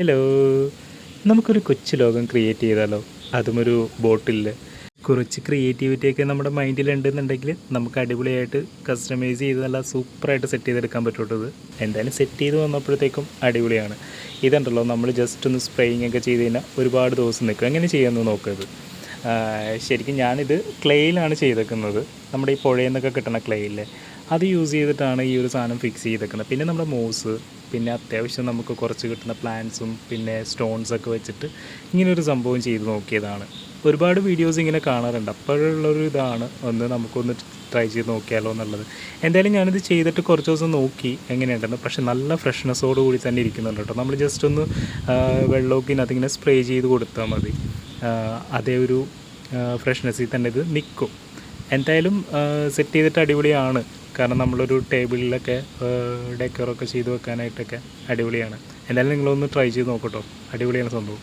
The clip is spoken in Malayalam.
ഹലോ, നമുക്കൊരു കൊച്ചു ലോകം ക്രിയേറ്റ് ചെയ്താലോ? അതും ഒരു ബോട്ടിൽ. കുറച്ച് ക്രിയേറ്റിവിറ്റിയൊക്കെ നമ്മുടെ മൈൻഡിലുണ്ടെന്നുണ്ടെങ്കിൽ നമുക്ക് അടിപൊളിയായിട്ട് കസ്റ്റമൈസ് ചെയ്ത് നല്ല സൂപ്പറായിട്ട് സെറ്റ് ചെയ്തെടുക്കാൻ പറ്റുള്ളത്. എന്തായാലും സെറ്റ് ചെയ്ത് വന്നപ്പോഴത്തേക്കും അടിപൊളിയാണ്. ഇതുണ്ടല്ലോ, നമ്മൾ ജസ്റ്റ് ഒന്ന് സ്പ്രേയിങ് ഒക്കെ ചെയ്ത് കഴിഞ്ഞാൽ ഒരുപാട് ദിവസം നിൽക്കും. എങ്ങനെ ചെയ്യാമെന്ന് നോക്കരുത്. ശരിക്കും ഞാനിത് ക്ലേയിലാണ് ചെയ്തേക്കുന്നത്. നമ്മുടെ ഈ പുഴയിൽ നിന്നൊക്കെ കിട്ടുന്ന ക്ലേയില്ലേ, അത് യൂസ് ചെയ്തിട്ടാണ് ഈ ഒരു സാധനം ഫിക്സ് ചെയ്തേക്കുന്നത്. പിന്നെ നമ്മുടെ മൂസ്, പിന്നെ അത്യാവശ്യം നമുക്ക് കുറച്ച് കിട്ടുന്ന പ്ലാന്റ്സും പിന്നെ സ്റ്റോൺസൊക്കെ വെച്ചിട്ട് ഇങ്ങനൊരു സംഭവം ചെയ്ത് നോക്കിയതാണ്. ഒരുപാട് വീഡിയോസ് ഇങ്ങനെ കാണാറുണ്ട്. അപ്പോഴുള്ളൊരു ഇതാണ് നമുക്കൊന്ന് ട്രൈ ചെയ്ത് നോക്കിയാലോ എന്നുള്ളത്. എന്തായാലും ഞാനിത് ചെയ്തിട്ട് കുറച്ച് ദിവസം നോക്കി എങ്ങനെയുണ്ടെന്ന്. പക്ഷേ നല്ല ഫ്രഷ്നെസ്സോട് കൂടി തന്നെ ഇരിക്കുന്നുണ്ട് കേട്ടോ. നമ്മൾ ജസ്റ്റ് ഒന്ന് വെള്ളമൊക്കെ ഇതിനകത്തിങ്ങനെ സ്പ്രേ ചെയ്ത് കൊടുത്താൽ മതി. അതേ ഒരു ഫ്രഷ്നെസ്സിൽ തന്നെ ഇത് നിൽക്കും. എന്തായാലും സെറ്റ് ചെയ്തിട്ട് അടിപൊളിയാണ്. കാരണം നമ്മളൊരു ടേബിളിലൊക്കെ ഡെക്കറൊക്കെ ചെയ്ത് വെക്കാനായിട്ടൊക്കെ അടിപൊളിയാണ്. എന്തായാലും നിങ്ങളൊന്ന് ട്രൈ ചെയ്ത് നോക്കട്ടോ. അടിപൊളിയാണ് സംഭവം.